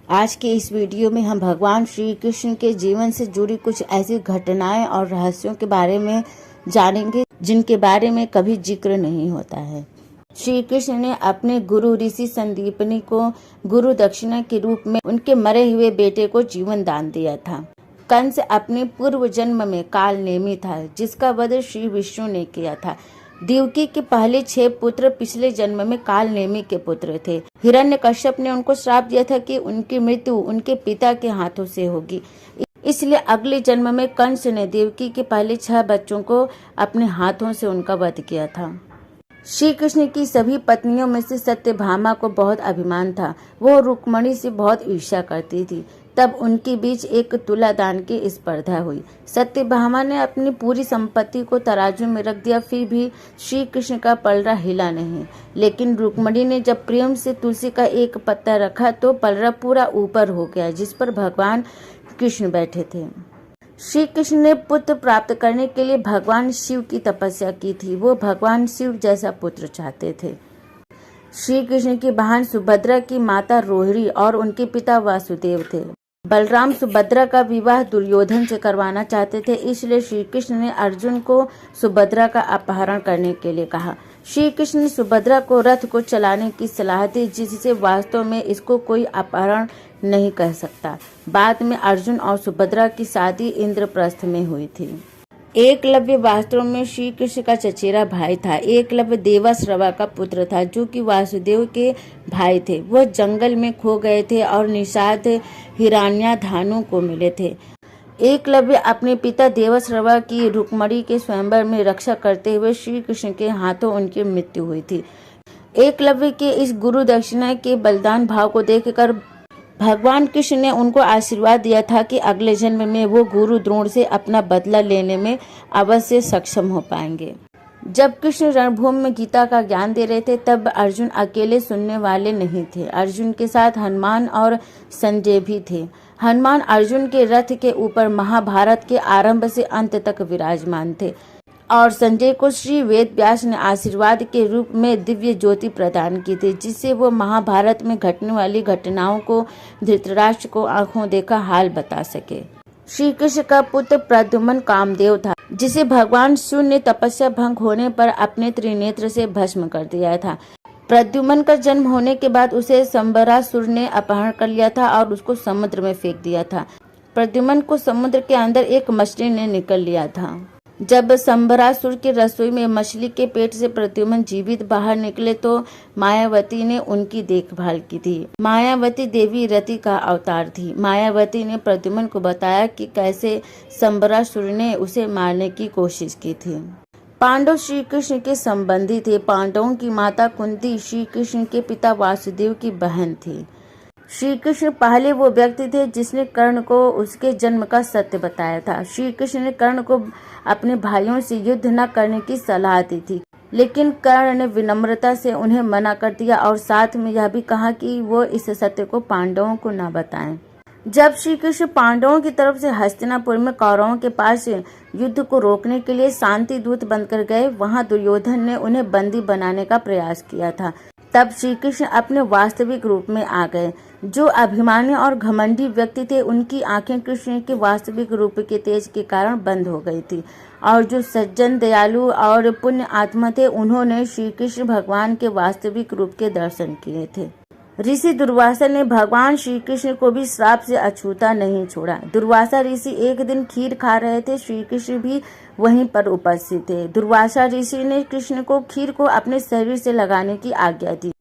आज के इस वीडियो में हम भगवान श्री कृष्ण के जीवन से जुड़ी कुछ ऐसी घटनाएं और रहस्यों के बारे में जानेंगे जिनके बारे में कभी जिक्र नहीं होता है। श्री कृष्ण ने अपने गुरु ऋषि संदीपनी को गुरु दक्षिणा के रूप में उनके मरे हुए बेटे को जीवन दान दिया था। कंस अपने पूर्व जन्म में काल नेमी था, जिसका वध श्री विष्णु ने किया था। देवकी के पहले 6 पुत्र पिछले जन्म में काल नेमी के पुत्र थे। हिरण्यकश्यप ने उनको श्राप दिया था कि उनकी मृत्यु उनके पिता के हाथों से होगी, इसलिए अगले जन्म में कंस ने देवकी के पहले 6 बच्चों को अपने हाथों से उनका वध किया था। श्री कृष्ण की सभी पत्नियों में से सत्यभामा को बहुत अभिमान था। वो रुक्मणी से बहुत ईर्ष्या करती थी। तब उनके बीच एक तुलादान की स्पर्धा हुई। सत्यभामा ने अपनी पूरी संपत्ति को तराजू में रख दिया, फिर भी श्री कृष्ण का पलड़ा हिला नहीं। लेकिन रुक्मणी ने जब प्रेम से तुलसी का एक पत्ता रखा तो पलड़ा पूरा ऊपर हो गया, जिस पर भगवान कृष्ण बैठे थे। श्री कृष्ण ने पुत्र प्राप्त करने के लिए भगवान शिव की तपस्या की थी। वो भगवान शिव जैसा पुत्र चाहते थे। श्री कृष्ण की बहन सुभद्रा की माता रोहिणी और उनके पिता वासुदेव थे। बलराम सुभद्रा का विवाह दुर्योधन से करवाना चाहते थे, इसलिए श्री कृष्ण ने अर्जुन को सुभद्रा का अपहरण करने के लिए कहा। श्री कृष्ण ने सुभद्रा को रथ को चलाने की सलाह दी, जिससे वास्तव में इसको कोई अपहरण नहीं कह सकता। बाद में अर्जुन और सुभद्रा की शादी इंद्रप्रस्थ में हुई थी। एकलव्य वास्तव में श्री कृष्ण का चचेरा भाई था। एकलव्य देवाश्रवा का पुत्र था, जो कि वासुदेव के भाई थे। वह जंगल में खो गए थे और निषाद हिरण्याधानु को मिले थे। एकलव्य अपने पिता देवाश्रवा की रुक्मणी के स्वयंवर में रक्षा करते हुए श्री कृष्ण के हाथों उनकी मृत्यु हुई थी। एकलव्य के इस गुरु दक्षिणा के बलिदान भाव को देखकर भगवान कृष्ण ने उनको आशीर्वाद दिया था कि अगले जन्म में वो गुरु द्रोण से अपना बदला लेने में अवश्य सक्षम हो पाएंगे। जब कृष्ण रणभूमि में गीता का ज्ञान दे रहे थे, तब अर्जुन अकेले सुनने वाले नहीं थे। अर्जुन के साथ हनुमान और संजय भी थे। हनुमान अर्जुन के रथ के ऊपर महाभारत के आरंभ से अंत तक विराजमान थे और संजय को श्री वेद व्यास ने आशीर्वाद के रूप में दिव्य ज्योति प्रदान की थी, जिससे वो महाभारत में घटने वाली घटनाओं को धृतराष्ट्र को आंखों देखा हाल बता सके। श्री कृष्ण का पुत्र प्रद्युम्न कामदेव था, जिसे भगवान शिव ने तपस्या भंग होने पर अपने त्रिनेत्र से भस्म कर दिया था। प्रद्युम्न का जन्म होने के बाद उसे संबरासुर ने अपहरण कर लिया था और उसको समुद्र में फेंक दिया था। प्रद्युम्न को समुद्र के अंदर एक मछली ने निकल लिया था। जब संबरासुर की रसोई में मछली के पेट से प्रद्युम्न जीवित बाहर निकले तो मायावती ने उनकी देखभाल की थी। मायावती देवी रति का अवतार थी। मायावती ने प्रद्युम्न को बताया कि कैसे संबरासुर ने उसे मारने की कोशिश की थी। पांडव श्री कृष्ण के संबंधी थे। पांडवों की माता कुंती श्री कृष्ण के पिता वासुदेव की बहन थी। श्री कृष्ण पहले वो व्यक्ति थे जिसने कर्ण को उसके जन्म का सत्य बताया था। श्री कृष्ण ने कर्ण को अपने भाइयों से युद्ध न करने की सलाह दी थी, लेकिन कर्ण ने विनम्रता से उन्हें मना कर दिया और साथ में यह भी कहा कि वो इस सत्य को पांडवों को न बताएं। जब श्री कृष्ण पांडवों की तरफ से हस्तिनापुर में कौरवों के पास युद्ध को रोकने के लिए शांति दूत बनकर गए, वहां दुर्योधन ने उन्हें बंदी बनाने का प्रयास किया था। तब श्री कृष्ण अपने वास्तविक रूप में आ गए। जो अभिमानी और घमंडी व्यक्ति थे, उनकी आंखें कृष्ण के वास्तविक रूप के तेज के कारण बंद हो गई थी, और जो सज्जन, दयालु और पुण्य आत्मा थे, उन्होंने श्री कृष्ण भगवान के वास्तविक रूप के दर्शन किए थे। ऋषि दुर्वासा ने भगवान श्री कृष्ण को भी श्राप से अछूता नहीं छोड़ा। दुर्वासा ऋषि एक दिन खीर खा रहे थे। श्री कृष्ण भी वहीं पर उपस्थित थे। दुर्वासा ऋषि ने कृष्ण को खीर को अपने शरीर से लगाने की आज्ञा दी।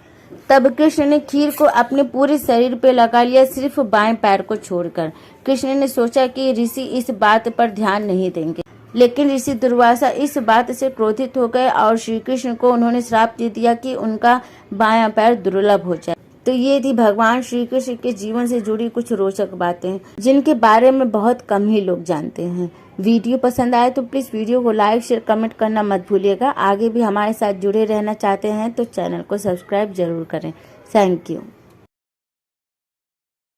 तब कृष्ण ने खीर को अपने पूरे शरीर पे लगा लिया, सिर्फ बाएं पैर को छोड़कर। कृष्ण ने सोचा कि ऋषि इस बात पर ध्यान नहीं देंगे, लेकिन ऋषि दुर्वासा इस बात से क्रोधित हो गए और श्री कृष्ण को उन्होंने श्राप दे दिया कि उनका बायां पैर दुर्लभ हो जाए। तो ये थी भगवान श्री कृष्ण के जीवन से जुड़ी कुछ रोचक बातें, जिनके बारे में बहुत कम ही लोग जानते हैं। वीडियो पसंद आए तो प्लीज़ वीडियो को लाइक, शेयर, कमेंट करना मत भूलिएगा। आगे भी हमारे साथ जुड़े रहना चाहते हैं तो चैनल को सब्सक्राइब जरूर करें। Thank you.